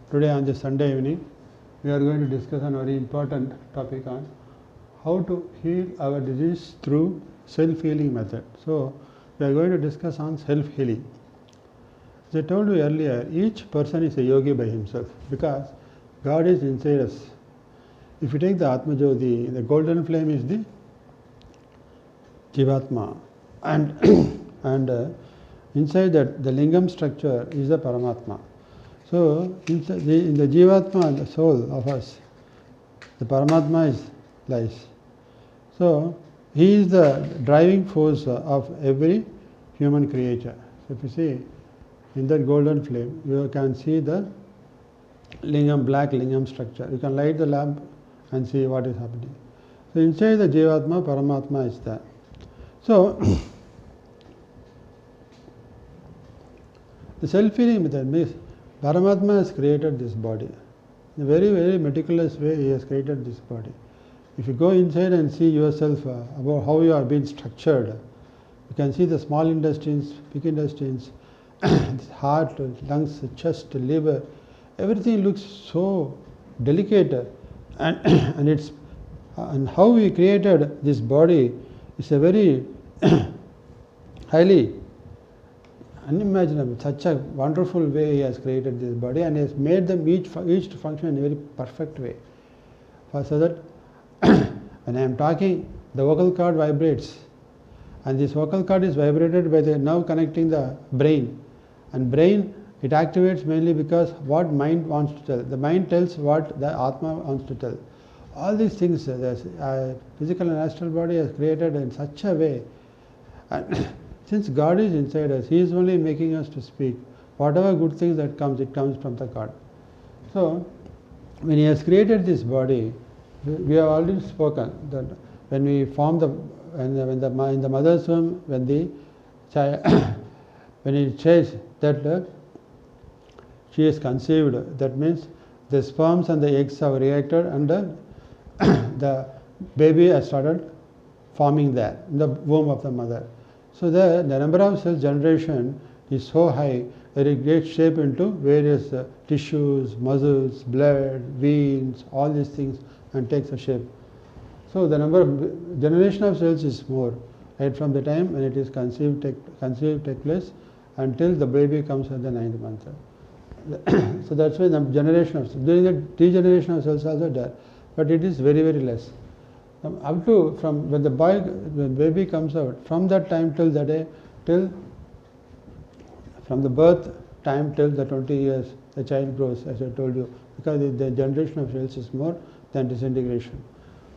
Today on this Sunday evening, we are going to discuss a very important topic on how to heal our disease through self-healing method. So, we are going to discuss on self-healing. As I told you earlier, each person is a yogi by himself because God is inside us. If you take the Atma Jyoti, the golden flame is the Jivatma, and inside that the lingam structure is the Paramatma. So, in the Jivatma, the soul of us, the Paramatma lies. So, he is the driving force of every human creature. So, if you see in that golden flame, you can see the lingam, black lingam structure. You can light the lamp and see what is happening. So, inside the Jivatma, Paramatma is there. So, the self-healing method means Paramatma has created this body. In a very, very meticulous way, he has created this body. If you go inside and see yourself about how you are being structured, you can see the small intestines, big intestines, heart, lungs, chest, liver, everything looks so delicate, and how we created this body is a very highly unimaginable, such a wonderful way he has created this body and has made them each to function in a very perfect way. So that when I am talking, the vocal cord vibrates, and this vocal cord is vibrated by the nerve connecting the brain, and brain it activates mainly because what mind wants to tell. The mind tells what the Atma wants to tell. All these things, the physical and astral body is created in such a way. And since God is inside us, He is only making us to speak. Whatever good things that comes, it comes from the God. So, when He has created this body, we have already spoken that when we form in the mother's womb, when the child, when it says that she is conceived, that means the sperms and the eggs have reacted and the baby has started forming there in the womb of the mother. So the number of cell generation is so high that it gets shape into various tissues, muscles, blood, veins, all these things, and takes a shape. So the number of generation of cells is more, right from the time when it is conceived take place until the baby comes at the 9th month. So that's why the generation of cells. During the degeneration of cells also there, but it is very, very less. Up to from when when baby comes out, from that time till the day, from the birth time till the 20 years, the child grows, as I told you, because the generation of cells is more than disintegration.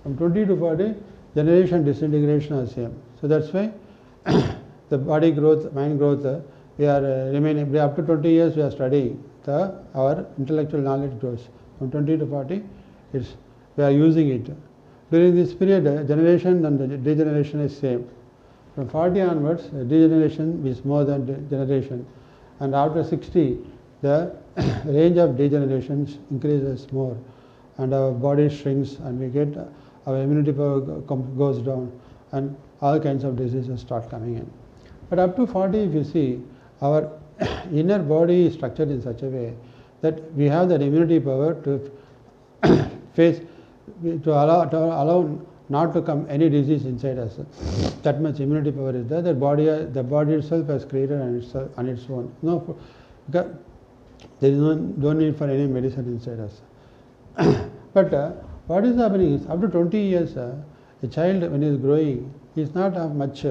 From 20 to 40, generation disintegration are same. So that's why the body growth, mind growth, we are remaining up to 20 years. We are studying our intellectual knowledge grows. From 20 to 40, we are using it. During this period, generation and the degeneration is same. From 40 onwards, degeneration is more than generation, and after 60, the range of degeneration increases more, and our body shrinks, and we get our immunity power goes down, and all kinds of diseases start coming in. But up to 40, if you see, our inner body is structured in such a way that we have that immunity power to face. To allow not to come any disease inside us. That much immunity power is there. The body itself has created on its own. No, because there is no need for any medicine inside us. But what is happening is, after 20 years, a child when he is growing, he is not have much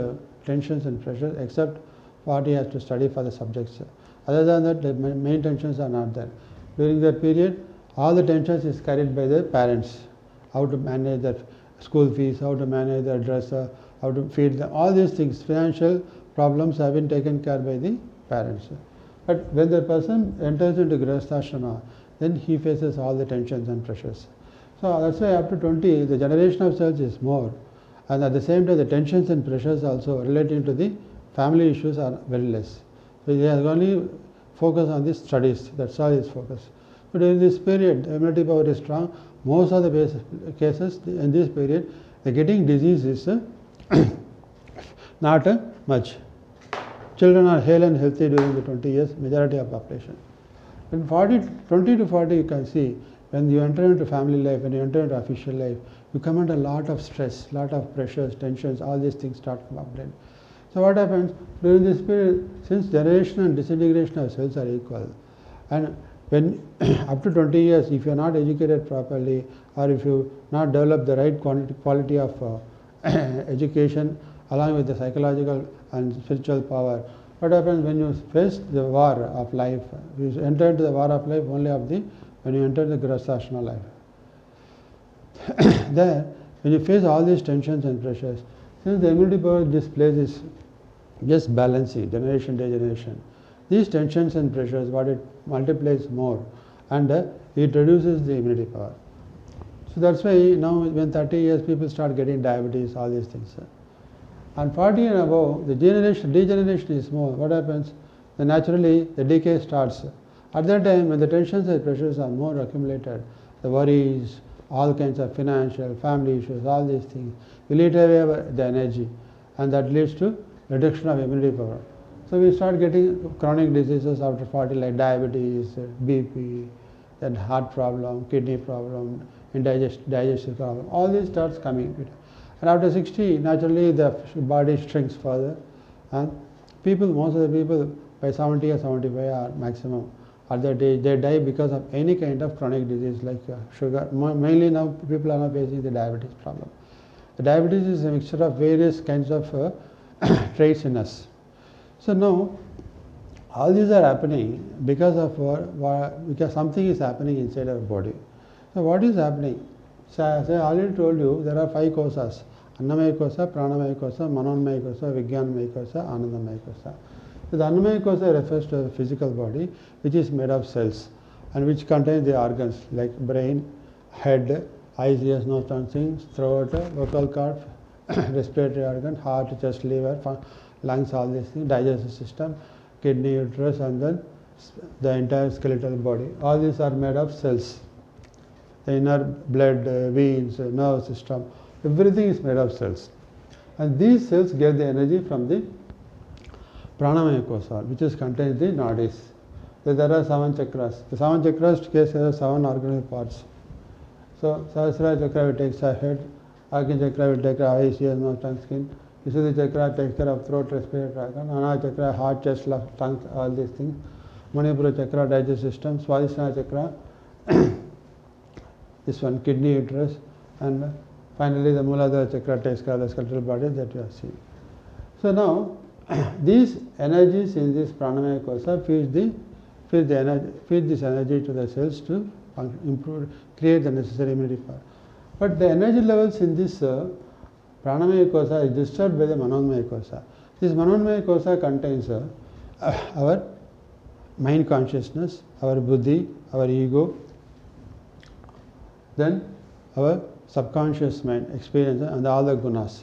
tensions and pressures except what he has to study for the subjects. Other than that, the main tensions are not there. During that period, all the tensions is carried by the parents. How to manage their school fees, how to manage their dress, how to feed them, all these things, financial problems have been taken care by the parents. But when the person enters into Grihasthashrama, then he faces all the tensions and pressures. So that's why up to 20, the generation of cells is more, and at the same time the tensions and pressures also relating to the family issues are very less. So he has only focus on the studies, that's all his focus. But during this period, the immunity power is strong. Most of the cases in this period, the getting disease is not much. Children are hale and healthy during the 20 years, majority of population. In 20 to 40, you can see when you enter into family life, when you enter into official life, you come under a lot of stress, lot of pressures, tensions, all these things start to come up then. So what happens during this period, since generation and disintegration of cells are equal, and when up to 20 years, if you are not educated properly, or if you not develop the right quality of education along with the psychological and spiritual power, what happens when you face the war of life? You enter into the war of life only when you enter the Grihasthashrama life. There, when you face all these tensions and pressures, since the immunity power in this place is just balancing, generation to generation, these tensions and pressures, what it multiplies more, and it reduces the immunity power. So that's why now when 30 years people start getting diabetes, all these things. And 40 and above, the degeneration is more. What happens? Then naturally the decay starts. At that time, when the tensions and pressures are more accumulated, the worries, all kinds of financial, family issues, all these things, will eat away the energy, and that leads to reduction of immunity power. So we start getting chronic diseases after 40, like diabetes, BP, then heart problem, kidney problem, digestive problem. All these starts coming. And after 60, naturally the body shrinks further, and most of the people by 70 or 75 are maximum. At that age, they die because of any kind of chronic disease like sugar. Mainly now people are not facing the diabetes problem. The diabetes is a mixture of various kinds of traits in us. So now all these are happening because something is happening inside our body. So what is happening? So as I already told you, there are 5 kosas: Annamaya kosa, Pranamaya kosa, Manomaya kosa, Vijnanamaya kosa, Anandamaya kosa. So the Annamaya kosa refers to the physical body, which is made of cells and which contains the organs like brain, head, eyes, ears, nose, tongue, throat, vocal cord, respiratory organ, heart, chest, liver, lungs, all these things, digestive system, kidney, uterus, and then the entire skeletal body. All these are made of cells. The inner blood, veins, nerve system, everything is made of cells. And these cells get the energy from the Pranamaya kosa, which is contains the nadis. So there are 7 chakras. The 7 chakras case there are 7 organal parts. So Sahasrara chakra will take the head, Agni chakra will take eyes, ears, nose, tongue, skin. Visuddhi chakra takes care of throat, respiratory organ. Anahata chakra, heart, chest, tongue, all these things. Manipura chakra, digestive system. Swadhisthana chakra, this one, kidney, uterus, and finally the Muladhara chakra takes care of the skeletal body that you have seen. So now these energies in this Pranamaya kosa feed this energy to the cells to create the necessary immunity power. But the energy levels in this Pranamaya kosa is disturbed by the Manomaya kosa. This Manomaya kosa contains our mind consciousness, our buddhi, our ego, then our subconscious mind, experience, and all the gunas.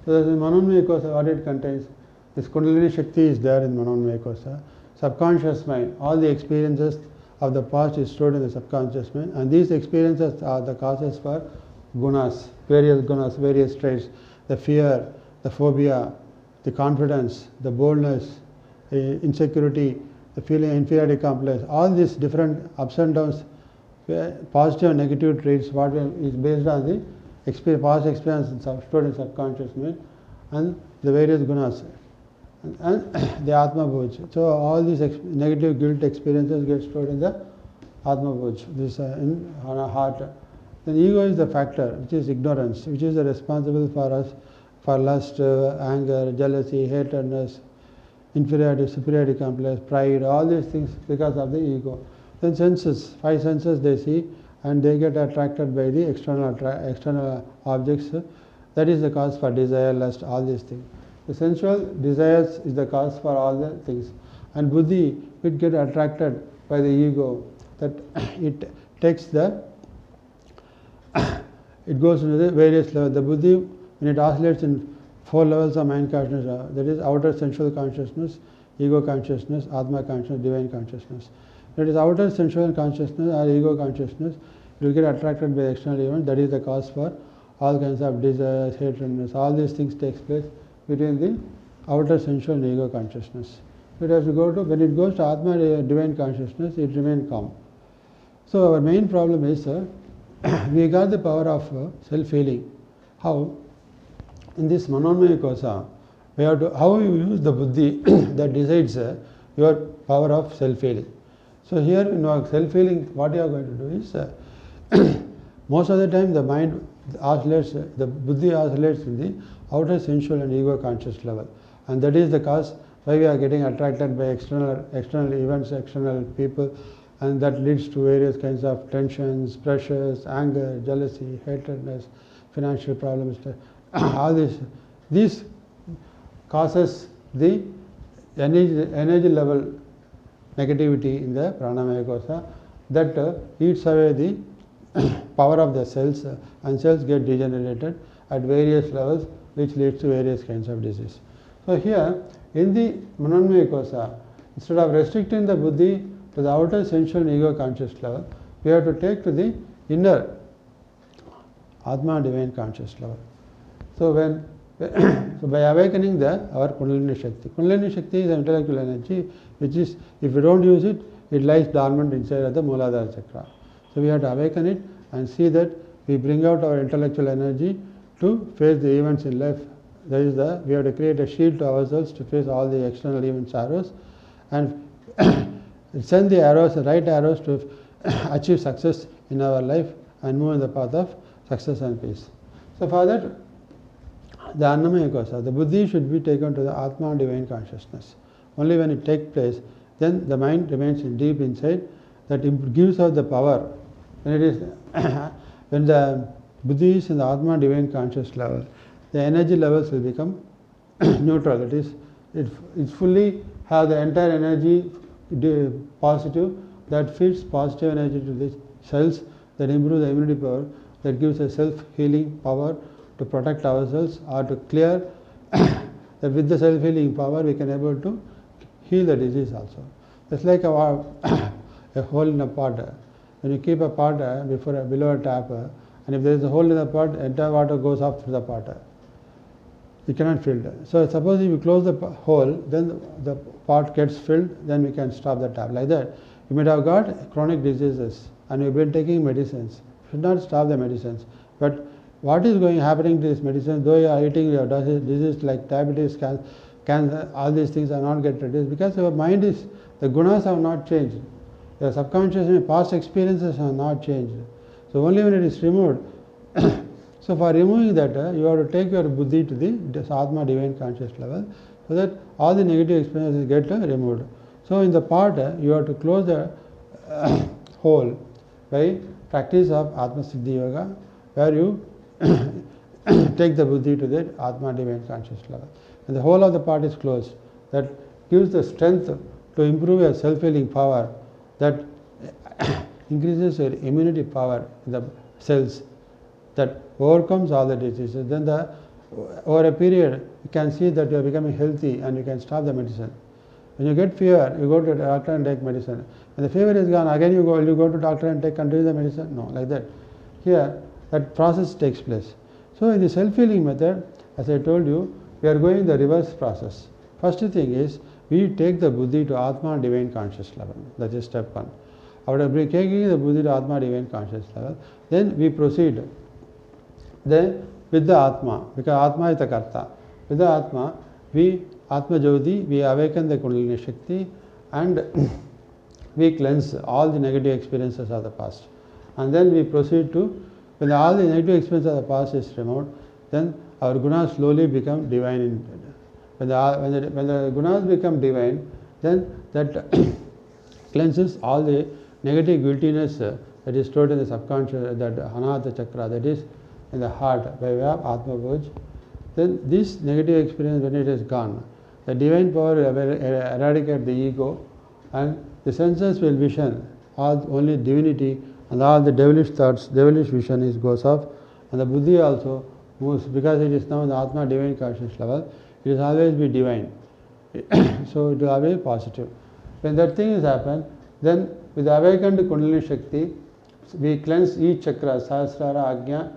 So the Manomaya kosa, what it contains? This Kundalini Shakti is there in Manomaya kosa. Subconscious mind, all the experiences of the past is stored in the subconscious mind, and these experiences are the causes for gunas, various traits: the fear, the phobia, the confidence, the boldness, the insecurity, the feeling inferiority complex. All these different ups and downs, positive and negative traits, what is based on the past experience stored in subconscious mind, and the various gunas, and the Atma Bhuj. So all these negative guilt experiences get stored in the Atma Bhuj, this in our heart. Then ego is the factor, which is ignorance, which is responsible for us for lust, anger, jealousy, hatredness, inferiority, superiority complex, pride, all these things because of the ego. Then senses, 5 senses they see, and they get attracted by the external objects. That is the cause for desire, lust, all these things. The sensual desires is the cause for all the things. And buddhi, it gets attracted by the ego, that it takes it goes into the various levels. The buddhi, when it oscillates in 4 levels of mind consciousness, that is outer sensual consciousness, ego consciousness, Atma consciousness, divine consciousness. That is outer sensual consciousness or ego consciousness, you will get attracted by the external event. That is the cause for all kinds of desires, hatredness, all these things takes place between the outer sensual and ego consciousness. So it has to go to, when it goes to Atma, divine consciousness, it remains calm. So our main problem is we got the power of self-healing. How? In this Manomaya Kosa, we have to, how you use the buddhi that decides your power of self-healing. So here in self-healing, what you are going to do is, most of the time the mind oscillates, the buddhi oscillates in the outer sensual and ego conscious level. And that is the cause why we are getting attracted by external events, external people, and that leads to various kinds of tensions, pressures, anger, jealousy, hatredness, financial problems, all these causes the energy level negativity in the pranamaya kosa that eats away the power of the cells, and cells get degenerated at various levels, which leads to various kinds of disease. So here in the Manomaya kosa, instead of restricting the buddhi to the outer sensual and ego conscious level, we have to take to the inner Atma divine conscious level. So when so by awakening our Kundalini Shakti. Kundalini Shakti is an intellectual energy which is, if we don't use it, it lies dormant inside of the Mooladhara chakra. So we have to awaken it and see that we bring out our intellectual energy to face the events in life. That is we have to create a shield to ourselves to face all the external events, arrows, and send the arrows, the right arrows, to achieve success in our life and move in the path of success and peace. So for that, the Annamaya kosa, the buddhi should be taken to the Atma divine consciousness. Only when it takes place, then the mind remains deep inside, that it gives out the power. When it is when the buddhi is in the Atma divine conscious level, the energy levels will become neutral. That is, it fully have the entire energy positive, that feeds positive energy to the cells, that improves the immunity power, that gives a self-healing power to protect ourselves or to clear. That with the self-healing power we can able to heal the disease also. It's like a hole in a pot. When you keep a pot below a tap, and if there is a hole in the pot, entire water goes up through the pot. You cannot fill it. So suppose if you close the hole, then the pot gets filled, then we can stop the tap. Like that, you might have got chronic diseases and you've been taking medicines. You should not stop the medicines. But what is happening to this medicine, though you are eating your disease like diabetes, cancer, all these things are not getting reduced, because your mind is, the gunas have not changed. Your subconscious past experiences have not changed. So only when it is removed. So for removing that, you have to take your buddhi to the Atma divine conscious level, so that all the negative experiences get removed. So in the part, you have to close the hole by practice of Atma Siddhi Yoga, where you take the buddhi to the Atma divine conscious level. And the whole of the part is closed. That gives the strength to improve your self-healing power, that increases your immunity power in the cells, that overcomes all the diseases. Then over a period, you can see that you are becoming healthy and you can stop the medicine. When you get fever, you go to the doctor and take medicine. When the fever is gone, again you go to doctor and continue the medicine. No, like that. Here, that process takes place. So in the self-healing method, as I told you, we are going the reverse process. First thing is, we take the buddhi to Atma divine conscious level. That is step one. After taking the buddhi to Atma divine conscious level, then we proceed. Then with the Atma, because Atma is the Karta. With the Atma, Atma Jyoti, we awaken the Kundalini Shakti and we cleanse all the negative experiences of the past. And then we proceed to, when all the negative experiences of the past is removed, then our gunas slowly become divine. When the gunas become divine, then that cleanses all the negative guiltiness that is stored in the subconscious, that Anahata chakra, that is in the heart by way of Atma Bhoj. Then this negative experience, when it is gone, the divine power will eradicate the ego, and the senses will vision only divinity, and all the devilish thoughts, devilish vision goes off, and the buddhi also moves, because it is now in the Atma divine conscious level, it will always be divine. So it will always be positive. When that thing has happened, then with the awakened Kundalini Shakti, we cleanse each chakra, Sahasrara, Ajna,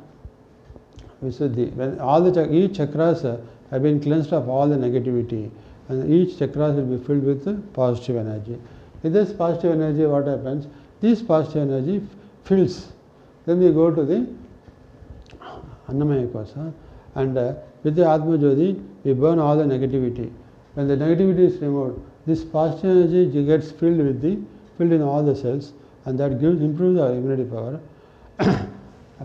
Visuddhi. When all each chakras have been cleansed of all the negativity, and each chakra will be filled with positive energy. With this positive energy, what happens? This positive energy fills. Then we go to the Annamaya Kosha, and with the Atma Jyoti, we burn all the negativity. When the negativity is removed, this positive energy gets filled in all the cells, and that improves our immunity power.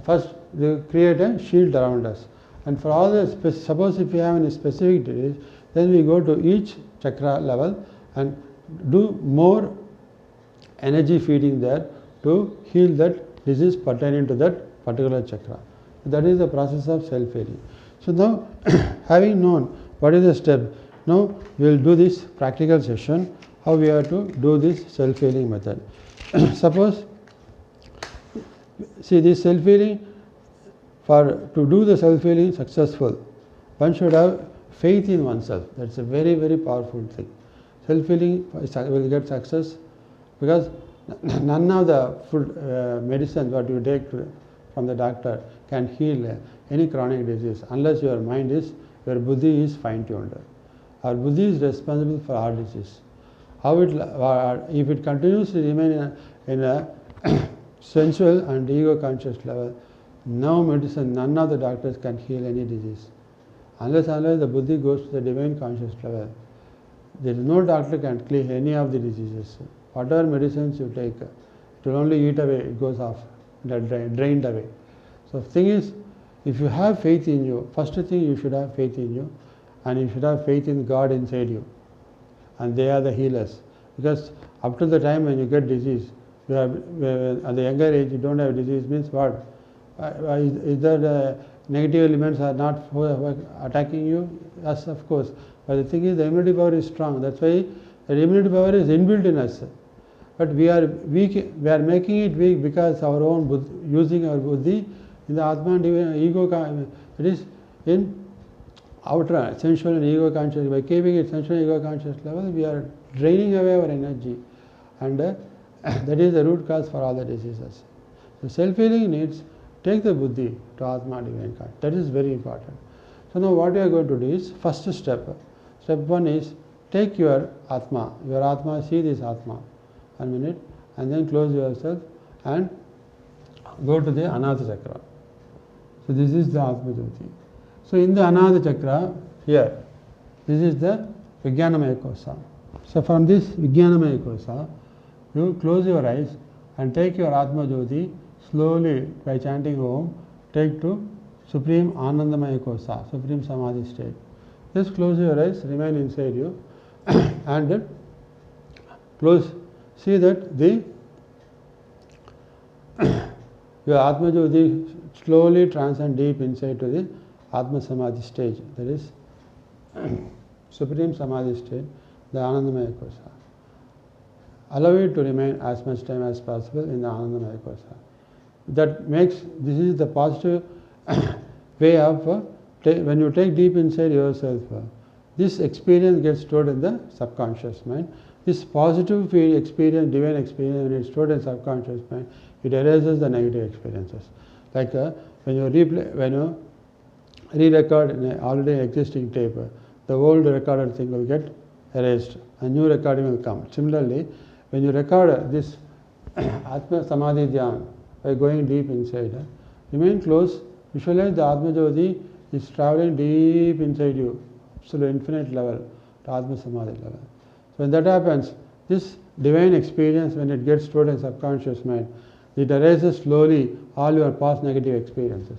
First, we create a shield around us, and for all the suppose if we have any specific disease, then we go to each chakra level and do more energy feeding there to heal that disease pertaining to that particular chakra. That is the process of self-healing. So now, having known what is the step, now we will do this practical session, how we have to do this self-healing method. Suppose, see, this self-healing, to do the self-healing successful, one should have faith in oneself. That's a very, very powerful thing. Self-healing will get success because none of the food medicine what you take from the doctor can heal any chronic disease unless your buddhi is fine-tuned. Our buddhi is responsible for our disease. If it continues to remain in a sensual and ego-conscious level, no medicine, none of the doctors can heal any disease. Unless the buddhi goes to the divine conscious level, there is no doctor can clear any of the diseases. Whatever medicines you take, it will only eat away, it goes off, drained away. So the thing is, if you have faith in you, first thing you should have faith in you, and you should have faith in God inside you. And they are the healers. Because up to the time when you get disease, at the younger age you don't have disease means what? Is that negative elements are not attacking you? Yes, of course. But the thing is, the immunity power is strong. That's why the immunity power is inbuilt in us. But we are weak. We are making it weak because our own using our buddhi in the Atma and ego. It is in outer sensual and ego conscious. By keeping it sensual and ego conscious level, we are draining away our energy, and that is the root cause for all the diseases. So self-healing needs take the buddhi to Atma divine consciousness. That is very important. So now what we are going to do is first step. Step one is take your Atma, see this Atma, 1 minute, and then close yourself and go to the Anahata Chakra. So this is the Atma Jyoti. So in the Anahata Chakra, here, this is the Vijnanamaya Kosha. So from this Vijnanamaya Kosha, you close your eyes and take your Atma Jyoti slowly by chanting Om, take to Supreme Anandamaya Kosha, Supreme Samadhi state. Just close your eyes, remain inside you, and close. See that your Atma Jyoti slowly transcend deep inside to the Atma Samadhi stage, that is Supreme Samadhi state, the Anandamaya Kosha. Allow it to remain as much time as possible in the Anandamaya Kosha. This is the positive way of, when you take deep inside yourself, this experience gets stored in the subconscious mind. This positive experience, divine experience, when it's stored in subconscious mind, it erases the negative experiences. Like when you re-record an already existing tape, the old recorded thing will get erased, a new recording will come. Similarly, when you record this Atma Samadhi Dhyan by going deep inside, remain close, visualize the Atma Jyoti is traveling deep inside you, to the infinite level, to Atma Samadhi level. So when that happens, this divine experience, when it gets stored in subconscious mind, it erases slowly all your past negative experiences.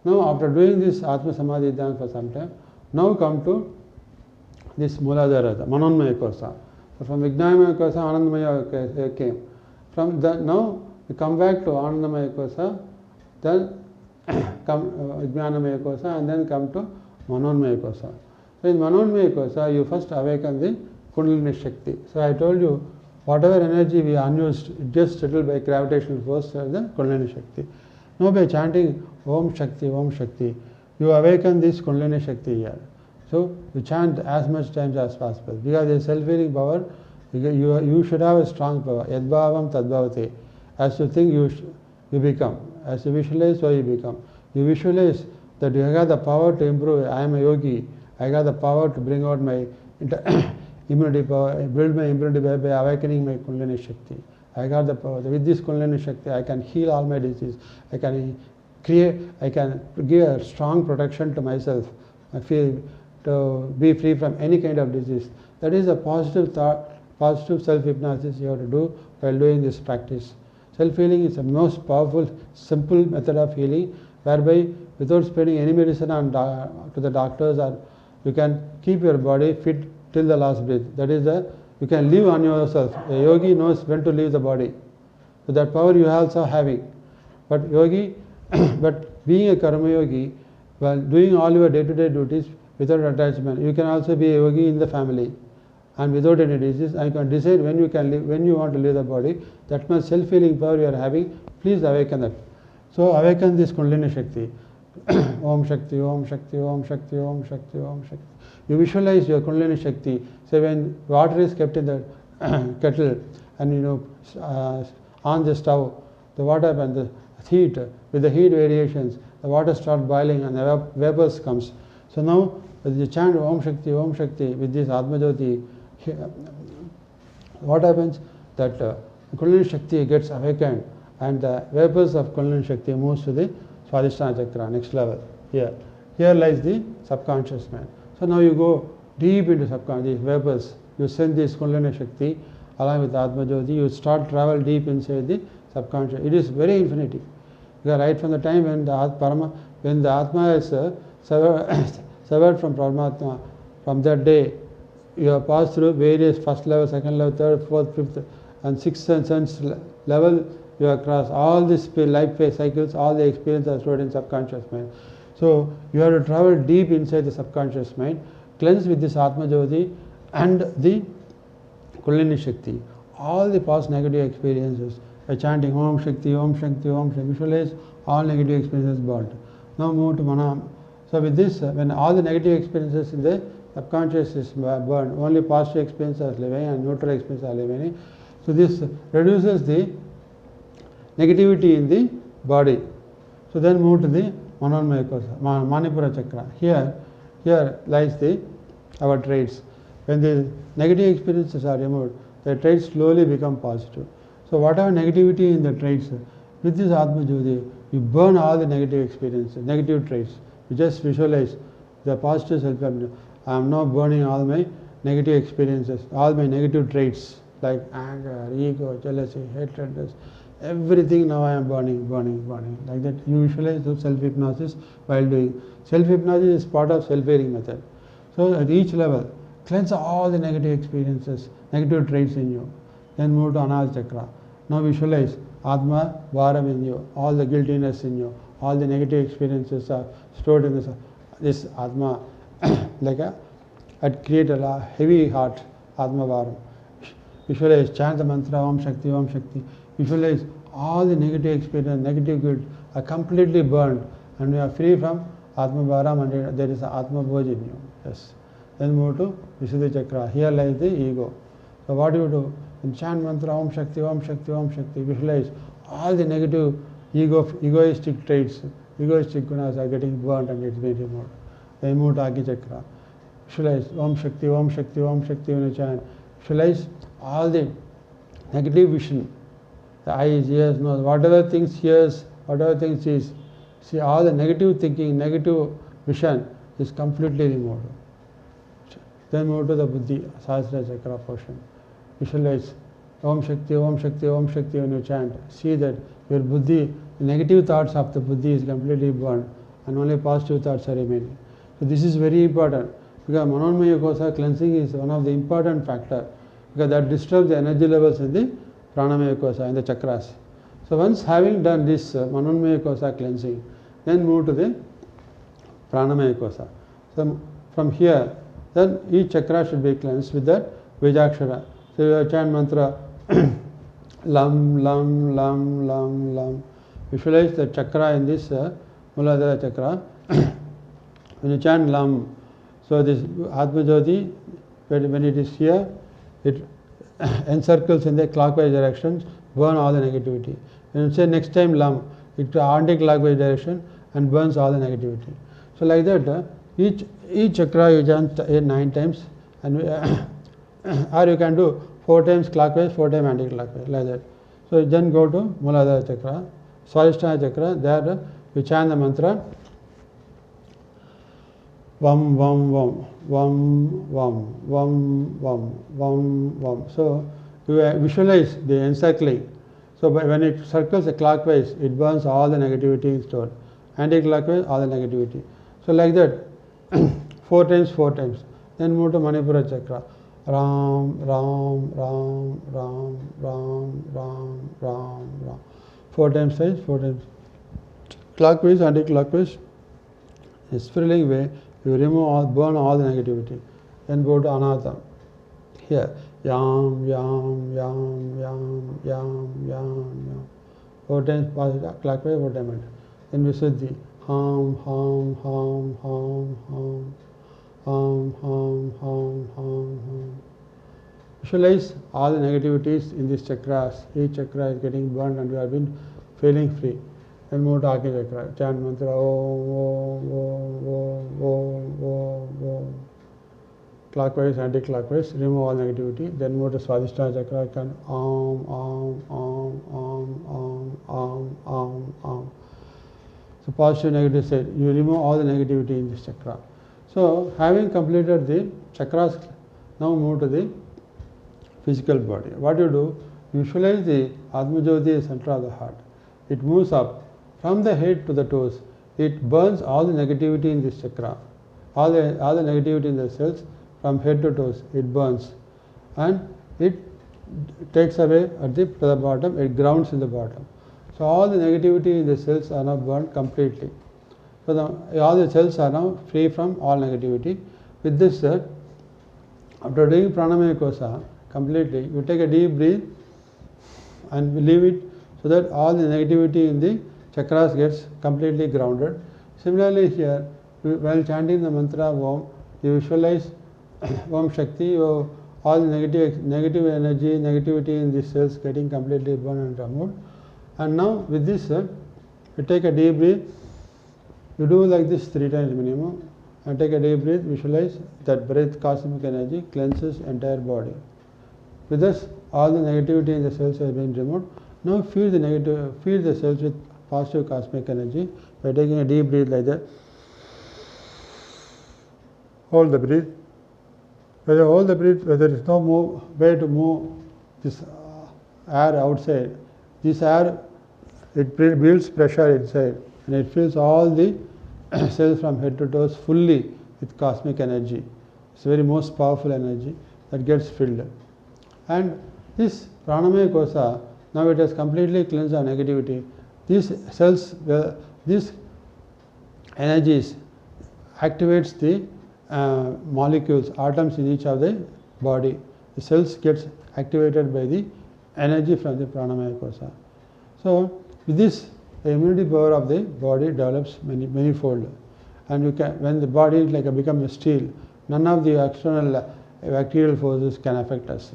Now after doing this Atma Samadhi Dhyan for some time, now come to this Mooladhara, Manonmaya Kosha. So from Vijnanamaya Kosha, Anandamaya came. From that, now we come back to Anandamaya Kosha, then come Vijnanamaya Kosha, and then come to Manonmaya Kosha. So in Manonmaya Kosha, you first awaken the Kundalini Shakti. So I told you, whatever energy we unused, it just settled by gravitational force as the Kundalini Shakti. Now by chanting Om Shakti, you awaken this Kundalini Shakti here. So you chant as much times as possible. Because the self-healing power, you should have a strong power. Yadbhavam tadbhavate. As you think, you become. As you visualize, so you become. You visualize that you have the power to improve. I am a yogi. I got the power to bring out my immunity power, build my immunity by awakening my Kundalini Shakti. I got the power. With this Kundalini Shakti, I can heal all my disease. I can give a strong protection to myself. I feel to be free from any kind of disease. That is a positive thought, positive self-hypnosis you have to do while doing this practice. Self-healing is the most powerful, simple method of healing, whereby without spending any medicine to the doctors, or you can keep your body fit till the last breath. That is you can live on yourself. A yogi knows when to leave the body. So that power you are also having. But being a karma yogi, while doing all your day-to-day duties without attachment, you can also be a yogi in the family and without any disease. And you can decide when you want to leave the body. That much self-healing power you are having. Please awaken that. So awaken this Kundalini Shakti. Om Shakti, Om Shakti, Om Shakti, Om Shakti, Om Shakti. You visualize your Kundalini Shakti. Say when water is kept in the kettle and on the stove, the water and the heat, with the heat variations, the water starts boiling and the vapors comes. So now with the chant Om Shakti with this Atma Jyoti, what happens? That Kundalini Shakti gets awakened and the vapors of Kundalini Shakti moves to the Swadhisthana Chakra, next level. Here lies the subconscious mind. So now you go deep into subconscious, these vapors, you send this Kundalini Shakti along with Atma Jyoti, you start travel deep inside the subconscious. It is very infinity. Because right from the time when the Atma is severed from Paramatma, from that day you have passed through various first level, second level, third, fourth, fifth and sixth and seventh level. You have crossed all these life phase cycles, all the experiences are stored in subconscious mind. So you have to travel deep inside the subconscious mind, cleanse with this Atma Jyoti and the Kundalini Shakti all the past negative experiences by chanting Om Shakti, Om Shakti, Om Shakti. Visualize all negative experiences burnt. Now move to Manam. So with this, when all the negative experiences in the subconscious is burned, only positive experiences are living and neutral experiences are living. So this reduces the negativity in the body. So then move to the Manomaya Kosha, Manipura Chakra. Here lies our traits. When the negative experiences are removed, the traits slowly become positive. So whatever negativity in the traits, with this Atma Jyoti, you burn all the negative experiences, negative traits. You just visualize the positive self-awareness. I am now burning all my negative experiences, all my negative traits like anger, ego, jealousy, hatred, everything now I am burning. Like that you visualize the self-hypnosis while doing. Self-hypnosis is part of self-healing method. So at each level, cleanse all the negative experiences, negative traits in you. Then move to Anahata Chakra. Now visualize Atma Varam in you, all the guiltiness in you, all the negative experiences are stored in this Atma, like it create a heavy heart, Atma Varam. Visualize, chant the mantra Om Shakti, Om Shakti. Visualize all the negative experience, negative guilt are completely burned and you are free from Atma Varam and there is Atma Bhoj in you. Yes. Then move to Visuddhi Chakra. Here lies the ego. So what do you do? In chant mantra Om Shakti, Om Shakti, Om Shakti. Visualize all the negative egoistic traits, egoistic gunas are getting burnt and it's being removed. Then move to Agni Chakra. Visualize Om Shakti, Om Shakti, Om Shakti when you chant. Visualize all the negative vision. The eyes, ears, nose, whatever things hears, whatever things sees. See all the negative thinking, negative vision is completely removed. Then move to the Buddhi, Sahasrara Chakra portion. Visualize Om Shakti, Om Shakti, Om Shakti when you chant. See that your Buddhi, the negative thoughts of the Buddhi is completely burned and only positive thoughts are remaining. So this is very important because Manomaya Kosha cleansing is one of the important factors because that disturbs the energy levels in the Pranamaya Kosha, in the chakras. So once having done this Manomaya Kosha cleansing, then move to the Pranamaya Kosha. So from here, then each chakra should be cleansed with that Vijakshara. So you chant mantra Lam, Lam, Lam, Lam, Lam. Visualize the chakra in this Muladhara Chakra. When you chant Lam, so this Atma Jyoti, when it is here, it encircles in the clockwise directions, burn all the negativity. When you say next time Lam, it anti-clockwise direction and burns all the negativity. So like that, each chakra you chant 9 times and or you can do 4 times clockwise, 4 times anti-clockwise, like that. So then go to Muladhara Chakra, Swadhisthana Chakra. There you chant the mantra Vam Vam Vam Vam Vam Vam Vam Vam Vam. So you visualize the encircling. So when it circles clockwise, it burns all the negativity in store. Anti-clockwise, all the negativity. So like that, 4 times, 4 times. Then move to Manipura Chakra. Ram, Ram, Ram, Ram, Ram, Ram, Ram, Ram. 4 times size, 4 times. Clockwise, anti-clockwise, a spiraling way, you remove all, burn all the negativity. Then go to Anahata. Here, Yam, Yam, Yam, Yam, Yam, Yam, Yam. 4 times clockwise, 4 times. Then Visuddhi. Ham, Ham, Ham, Ham, Ham. Ham, ham, ham, ham, ham. Visualize all the negativities in these chakras. Each chakra is getting burned and we have been feeling free. Then move to Akya Chakra. Chant mantra Om, Om, Om, Om, Om, Om. Clockwise, anti-clockwise, remove all negativity. Then move to Swadhisthana Chakra. Chant Om, Om, Om, Om, Om, Om, Om, Om. So positive, negative side. You remove all the negativity in this chakra. So having completed the chakras, now move to the physical body. What you do? Visualize the Atma Jyoti center of the heart. It moves up from the head to the toes. It burns all the negativity in this chakra. All the negativity in the cells from head to toes. It burns, and it takes away at the bottom. It grounds in the bottom. So all the negativity in the cells are now burned completely. So all the cells are now free from all negativity. With this, after doing Pranamaya Kosa completely, you take a deep breath and leave it so that all the negativity in the chakras gets completely grounded. Similarly here, while chanting the mantra Om, you visualize Om Shakti, all the negative energy, negativity in the cells getting completely burned and removed. And now with this, you take a deep breath. You do like this 3 times minimum, and take a deep breath. Visualize that breath, cosmic energy cleanses entire body. With this, all the negativity in the cells has been removed. Now feed the cells with positive cosmic energy by taking a deep breath like that. Hold the breath. When you hold the breath, where there is no way to move this air outside, this air, it builds pressure inside, and it fills all the cells from head to toes fully with cosmic energy. It's the very most powerful energy that gets filled. And this Pranamaya Kosa, now it has completely cleansed our negativity. These cells, these energies activates the molecules, atoms in each of the body. The cells gets activated by the energy from the Pranamaya Kosa. So with this, the immunity power of the body develops many-fold, and you can, when the body is like become a steel, none of the external bacterial forces can affect us.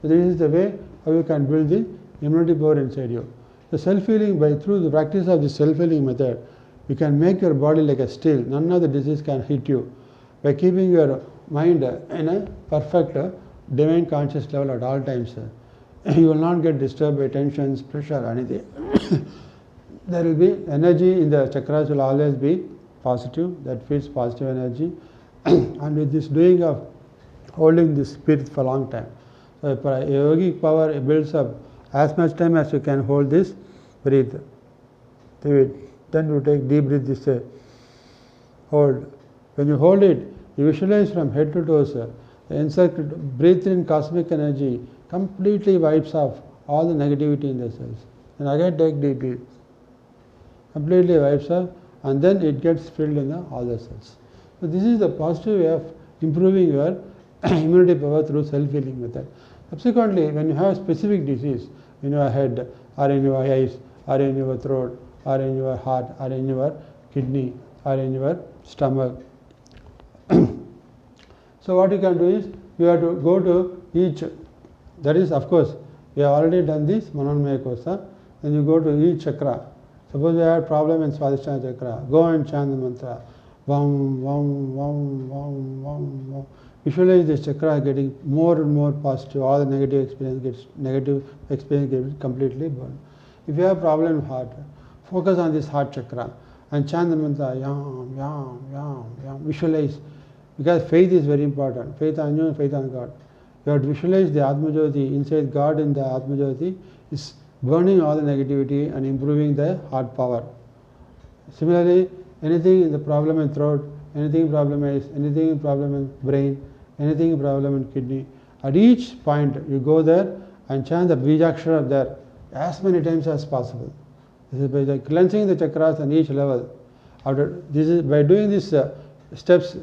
So this is the way how you can build the immunity power inside you. The self-healing, through the practice of the self-healing method, you can make your body like a steel. None of the disease can hit you by keeping your mind in a perfect divine conscious level at all times. You will not get disturbed by tensions, pressure, or anything. There will be energy in the chakras will always be positive, that feeds positive energy. And with this doing of holding this spirit for a long time. So yogic power builds up as much time as you can hold this breathe. Then you take deep breath this way. Hold. When you hold it, you visualize from head to toes. The insect breathe in cosmic energy completely wipes off all the negativity in the cells. And again take deep breath. Completely wipes off, and then it gets filled in all the cells. So this is the positive way of improving your immunity power through self-healing method. Subsequently, when you have a specific disease in your head, or in your eyes, or in your throat, or in your heart, or in your kidney, or in your stomach, so what you can do is, you have to go to each, that is, of course, we have already done this Manonmaya Kosa, then you go to each chakra. Suppose you have a problem in Swadhisthana Chakra, go and chant the mantra, Vam, Vam, Vam, Vam, Vam, Vam. Visualize this chakra getting more and more positive. All the negative experience gets completely burned. If you have problem with heart, focus on this heart chakra and chant the mantra Yam, Yam, Yam, Yam. Visualize, because faith is very important. Faith on you and faith on God. You have to visualize the Atma Jyoti inside God, in the Atma Jyoti is burning all the negativity and improving the heart power. Similarly, anything in the problem in throat, anything problem is, anything problem in brain, anything problem in kidney, at each point you go there and chant the Bijakshara there as many times as possible. This is by cleansing the chakras on each level. By doing these steps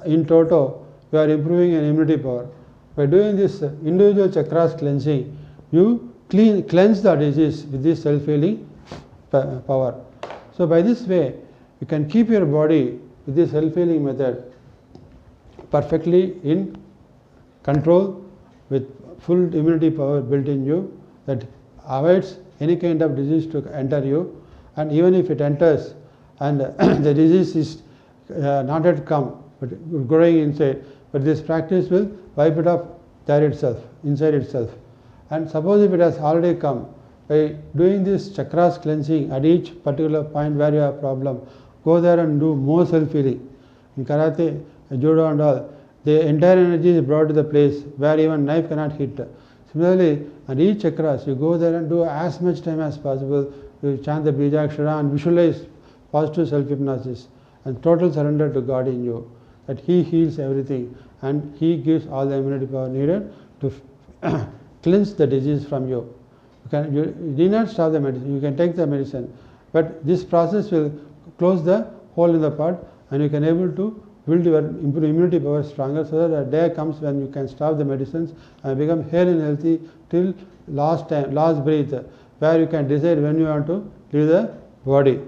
in toto, you are improving an immunity power. By doing this individual chakras cleansing, you cleanse the disease with this self-healing power. So by this way, you can keep your body with this self-healing method perfectly in control with full immunity power built in you that avoids any kind of disease to enter you, and even if it enters and the disease is not yet come but growing inside, but this practice will wipe it off there itself, inside itself. And suppose if it has already come, by doing this chakras cleansing at each particular point where you have problem, go there and do more self-healing. In karate, judo and all, the entire energy is brought to the place where even knife cannot hit. Similarly, at each chakras, you go there and do as much time as possible. You chant the Bijakshara and visualize positive self-hypnosis and total surrender to God in you, that He heals everything and He gives all the immunity power needed to cleanse the disease from you. You need not stop the medicine, you can take the medicine, but this process will close the hole in the part and you can able to build your immunity power stronger, so that a day comes when you can stop the medicines and become hale and healthy till last breath, where you can decide when you want to leave the body.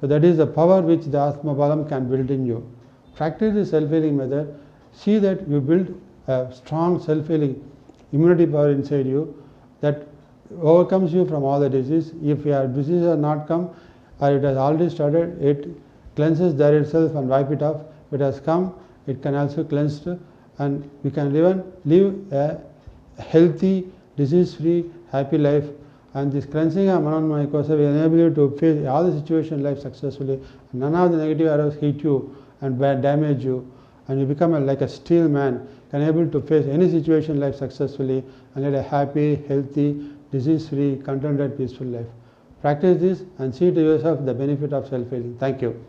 So that is the power which the Atma Balam can build in you. Practice the self-healing method, see that you build a strong self-healing immunity power inside you that overcomes you from all the disease. If your disease has not come or it has already started, it cleanses there itself and wipe it off. If it has come, it can also cleanse and you can live a healthy, disease-free, happy life. And this cleansing of Manamaya Kosa will enable you to face all the situations in life successfully. None of the negative arrows hit you and damage you, and you become like a steel man, can able to face any situation in life successfully and lead a happy, healthy, disease-free, contented, peaceful life. Practice this and see to yourself the benefit of self-healing. Thank you.